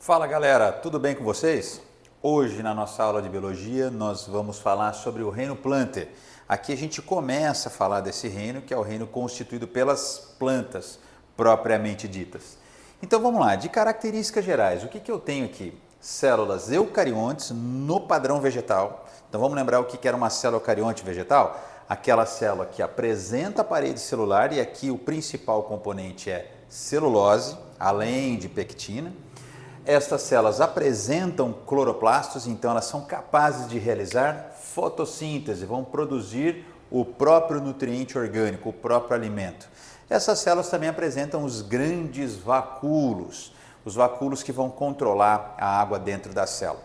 Fala galera, tudo bem com vocês? Hoje na nossa aula de biologia nós vamos falar sobre o reino Plantae. Aqui a gente começa a falar desse reino, que é o reino constituído pelas plantas propriamente ditas. Então vamos lá, de características gerais, o que eu tenho aqui? Células eucariontes no padrão vegetal. Então vamos lembrar o que era uma célula eucarionte vegetal? Aquela célula que apresenta a parede celular e aqui o principal componente é celulose, além de pectina. Estas células apresentam cloroplastos, então elas são capazes de realizar fotossíntese, vão produzir o próprio nutriente orgânico, o próprio alimento. Essas células também apresentam os grandes vacúolos, os vacúolos que vão controlar a água dentro da célula.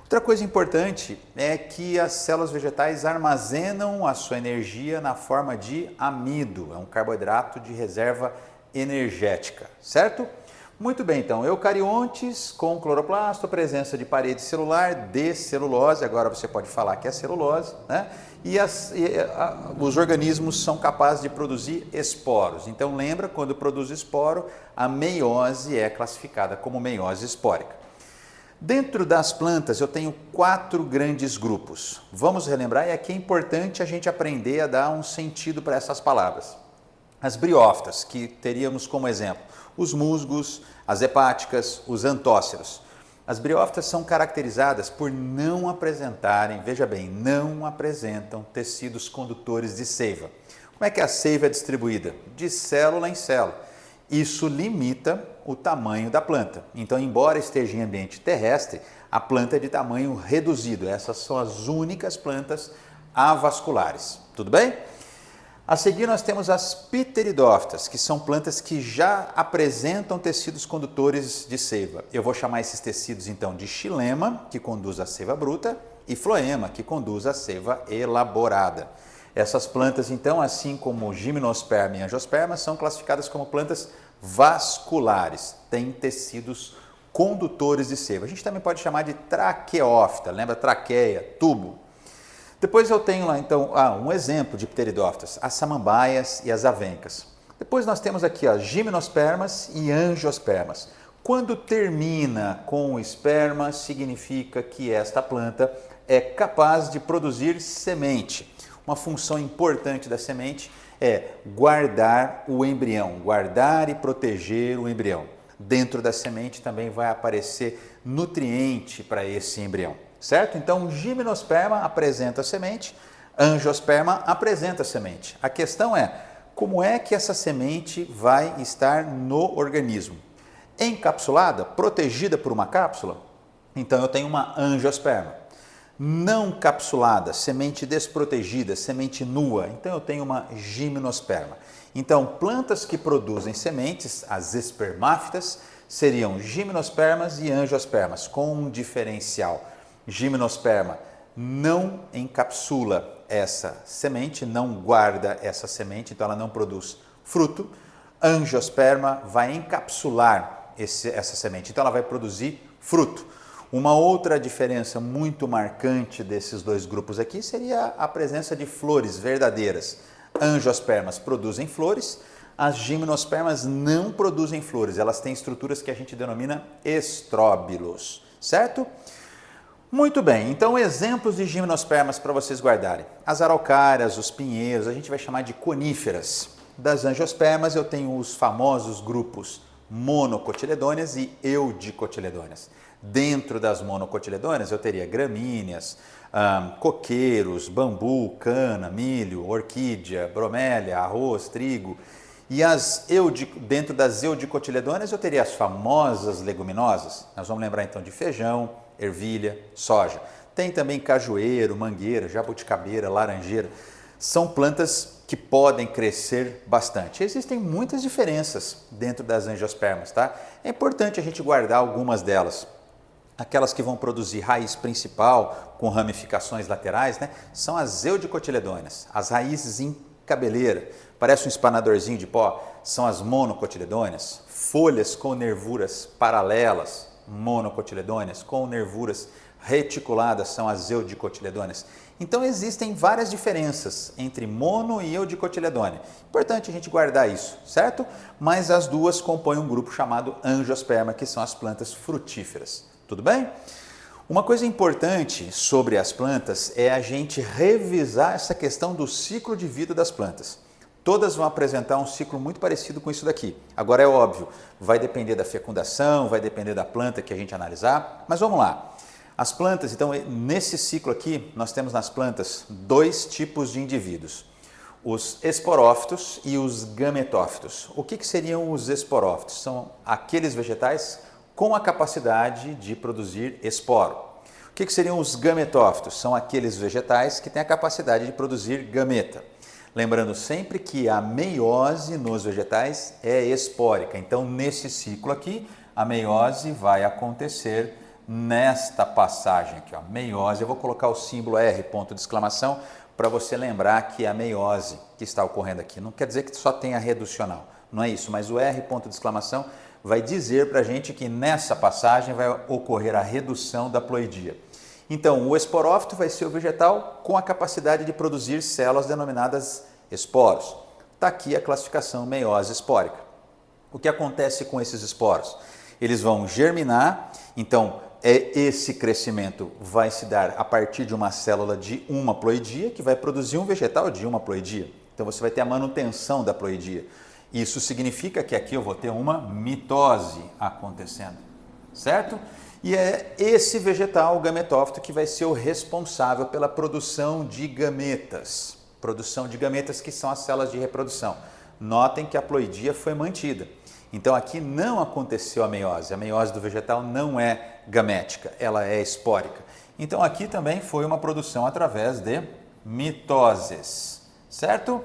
Outra coisa importante é que as células vegetais armazenam a sua energia na forma de amido, é um carboidrato de reserva energética, certo? Muito bem, então, eucariontes com cloroplasto, presença de parede celular, de celulose, agora você pode falar que é celulose, né? E os organismos são capazes de produzir esporos. Então lembra, quando produz esporo, a meiose é classificada como meiose espórica. Dentro das plantas eu tenho 4 grandes grupos. Vamos relembrar, e aqui é importante a gente aprender a dar um sentido para essas palavras. As briófitas, que teríamos como exemplo os musgos, as hepáticas, os antóceros. As briófitas são caracterizadas por não apresentarem, veja bem, não apresentam tecidos condutores de seiva. Como é que a seiva é distribuída? De célula em célula. Isso limita o tamanho da planta. Então, embora esteja em ambiente terrestre, a planta é de tamanho reduzido. Essas são as únicas plantas avasculares. Tudo bem? A seguir nós temos as pteridófitas, que são plantas que já apresentam tecidos condutores de seiva. Eu vou chamar esses tecidos então de xilema, que conduz à seiva bruta, e floema, que conduz à seiva elaborada. Essas plantas então, assim como gimnosperma e angiosperma, são classificadas como plantas vasculares, têm tecidos condutores de seiva. A gente também pode chamar de traqueófita, lembra traqueia, tubo. Depois eu tenho lá então um exemplo de pteridófitas, as samambaias e as avencas. Depois nós temos aqui gimnospermas e angiospermas. Quando termina com o esperma, significa que esta planta é capaz de produzir semente. Uma função importante da semente é guardar o embrião, guardar e proteger o embrião. Dentro da semente também vai aparecer nutriente para esse embrião. Certo? Então, gimnosperma apresenta a semente, angiosperma apresenta a semente. A questão é, como é que essa semente vai estar no organismo? Encapsulada, protegida por uma cápsula? Então, eu tenho uma angiosperma. Não capsulada, semente desprotegida, semente nua, então eu tenho uma gimnosperma. Então, plantas que produzem sementes, as espermáfitas, seriam gimnospermas e angiospermas, com um diferencial. Gimnosperma não encapsula essa semente, não guarda essa semente, então ela não produz fruto. Angiosperma vai encapsular essa semente, então ela vai produzir fruto. Uma outra diferença muito marcante desses dois grupos aqui seria a presença de flores verdadeiras. Angiospermas produzem flores, as gimnospermas não produzem flores, elas têm estruturas que a gente denomina estróbilos, certo? Muito bem, então exemplos de gimnospermas para vocês guardarem. As araucárias, os pinheiros, a gente vai chamar de coníferas. Das angiospermas eu tenho os famosos grupos monocotiledôneas e eudicotiledôneas. Dentro das monocotiledôneas eu teria gramíneas, coqueiros, bambu, cana, milho, orquídea, bromélia, arroz, trigo. E dentro das eudicotiledôneas eu teria as famosas leguminosas. Nós vamos lembrar então de feijão, ervilha, soja. Tem também cajueiro, mangueira, jabuticabeira, laranjeira. São plantas que podem crescer bastante. Existem muitas diferenças dentro das angiospermas, tá? É importante a gente guardar algumas delas. Aquelas que vão produzir raiz principal com ramificações laterais, né, são as eudicotiledôneas. As raízes em cabeleira, parece um espanadorzinho de pó, são as monocotiledôneas. Folhas com nervuras paralelas, monocotiledôneas, com nervuras reticuladas, são as eudicotiledôneas. Então existem várias diferenças entre mono e eudicotiledônia. Importante a gente guardar isso, certo? Mas as duas compõem um grupo chamado angiosperma, que são as plantas frutíferas. Tudo bem? Uma coisa importante sobre as plantas é a gente revisar essa questão do ciclo de vida das plantas. Todas vão apresentar um ciclo muito parecido com isso daqui. Agora é óbvio, vai depender da fecundação, vai depender da planta que a gente analisar, mas vamos lá. As plantas, então, nesse ciclo aqui, nós temos nas plantas dois tipos de indivíduos. Os esporófitos e os gametófitos. O que seriam os esporófitos? São aqueles vegetais com a capacidade de produzir esporo. O que seriam os gametófitos? São aqueles vegetais que têm a capacidade de produzir gameta. Lembrando sempre que a meiose nos vegetais é espórica. Então, nesse ciclo aqui, a meiose vai acontecer nesta passagem aqui, ó, meiose. Eu vou colocar o símbolo R, ponto de exclamação, para você lembrar que é a meiose que está ocorrendo aqui. Não quer dizer que só tenha reducional, não é isso, mas o R, ponto de exclamação, vai dizer para a gente que nessa passagem vai ocorrer a redução da ploidia. Então, o esporófito vai ser o vegetal com a capacidade de produzir células denominadas esporos. Está aqui a classificação meiose espórica. O que acontece com esses esporos? Eles vão germinar, então esse crescimento vai se dar a partir de uma célula de uma ploidia, que vai produzir um vegetal de uma ploidia. Então você vai ter a manutenção da ploidia. Isso significa que aqui eu vou ter uma mitose acontecendo, certo? E é esse vegetal, o gametófito, que vai ser o responsável pela produção de gametas. Produção de gametas, que são as células de reprodução. Notem que a ploidia foi mantida. Então aqui não aconteceu a meiose do vegetal não é gamética, ela é espórica. Então aqui também foi uma produção através de mitoses, certo?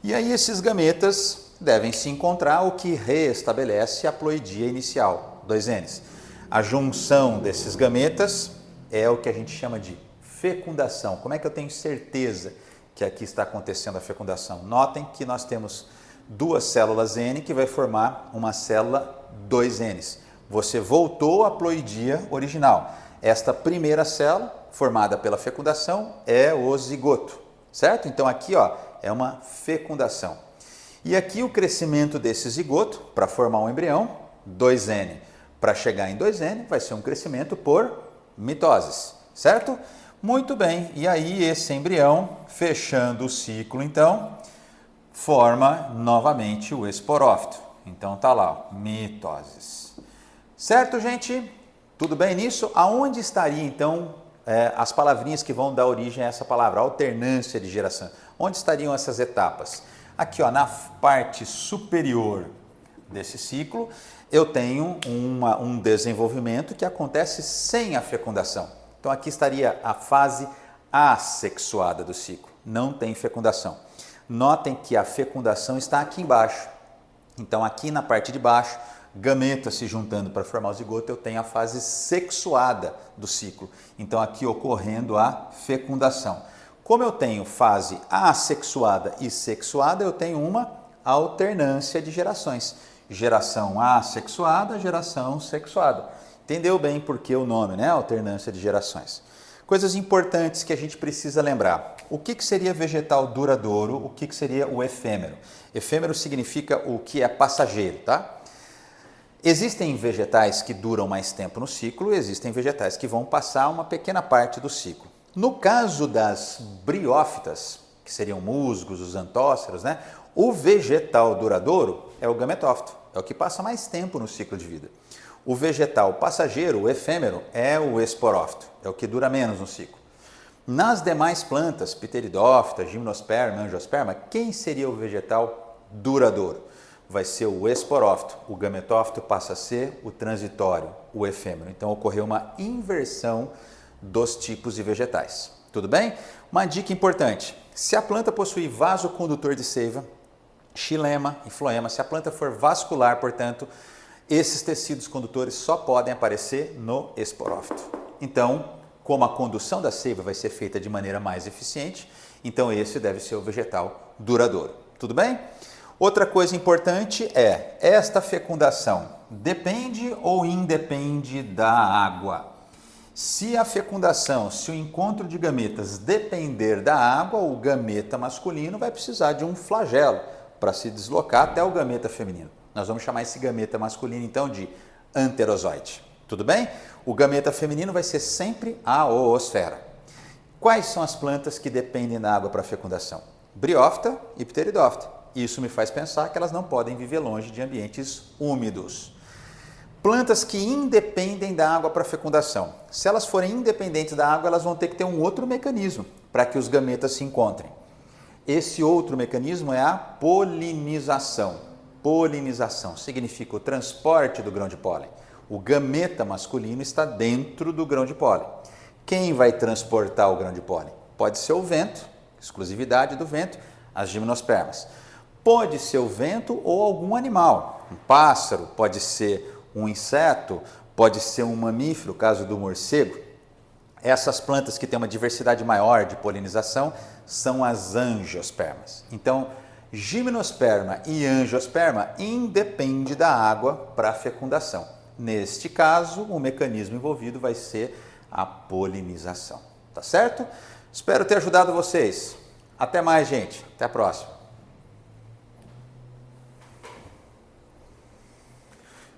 E aí esses gametas devem se encontrar, o que reestabelece a ploidia inicial, 2 Ns. A junção desses gametas é o que a gente chama de fecundação. Como é que eu tenho certeza que aqui está acontecendo a fecundação? Notem que nós temos duas células N que vai formar uma célula 2Ns. Você voltou à ploidia original. Esta primeira célula, formada pela fecundação, é o zigoto, certo? Então aqui, ó, é uma fecundação. E aqui o crescimento desse zigoto, para formar um embrião, 2N. Para chegar em 2N, vai ser um crescimento por mitoses, certo? Muito bem, e aí esse embrião, fechando o ciclo, então, forma novamente o esporófito. Então tá lá, ó, mitoses. Certo, gente? Tudo bem nisso? Aonde estaria então as palavrinhas que vão dar origem a essa palavra, alternância de geração? Onde estariam essas etapas? Aqui, ó, na parte superior desse ciclo, eu tenho um desenvolvimento que acontece sem a fecundação. Então aqui estaria a fase assexuada do ciclo, não tem fecundação. Notem que a fecundação está aqui embaixo. Então aqui na parte de baixo, gametas se juntando para formar o zigoto, eu tenho a fase sexuada do ciclo. Então aqui ocorrendo a fecundação. Como eu tenho fase assexuada e sexuada, eu tenho uma alternância de gerações. Geração assexuada, geração sexuada. Entendeu bem por que o nome, né? Alternância de gerações. Coisas importantes que a gente precisa lembrar. O que seria vegetal duradouro? O que seria o efêmero? Efêmero significa o que é passageiro, tá? Existem vegetais que duram mais tempo no ciclo, existem vegetais que vão passar uma pequena parte do ciclo. No caso das briófitas, que seriam musgos, os antóceros, né? O vegetal duradouro é o gametófito, é o que passa mais tempo no ciclo de vida. O vegetal passageiro, o efêmero, é o esporófito, é o que dura menos no ciclo. Nas demais plantas, pteridófita, gimnosperma, angiosperma, quem seria o vegetal duradouro? Vai ser o esporófito, o gametófito passa a ser o transitório, o efêmero. Então ocorreu uma inversão dos tipos de vegetais. Tudo bem? Uma dica importante, se a planta possui vaso condutor de seiva, xilema e floema, se a planta for vascular, portanto, esses tecidos condutores só podem aparecer no esporófito. Então, como a condução da seiva vai ser feita de maneira mais eficiente, então esse deve ser o vegetal duradouro. Tudo bem? Outra coisa importante é, esta fecundação depende ou independe da água? Se a fecundação, se o encontro de gametas depender da água, o gameta masculino vai precisar de um flagelo para se deslocar até o gameta feminino. Nós vamos chamar esse gameta masculino então de anterozoide. Tudo bem? O gameta feminino vai ser sempre a oosfera. Quais são as plantas que dependem da água para fecundação? Briófita e pteridófita. Isso me faz pensar que elas não podem viver longe de ambientes úmidos. Plantas que independem da água para fecundação. Se elas forem independentes da água, elas vão ter que ter um outro mecanismo para que os gametas se encontrem. Esse outro mecanismo é a polinização. Polinização significa o transporte do grão de pólen. O gameta masculino está dentro do grão de pólen. Quem vai transportar o grão de pólen? Pode ser o vento, exclusividade do vento, as gimnospermas. Pode ser o vento ou algum animal, um pássaro, pode ser um inseto, pode ser um mamífero, caso do morcego. Essas plantas que têm uma diversidade maior de polinização são as angiospermas. Então, gimnosperma e angiosperma independem da água para a fecundação. Neste caso, o mecanismo envolvido vai ser a polinização. Tá certo? Espero ter ajudado vocês. Até mais, gente. Até a próxima.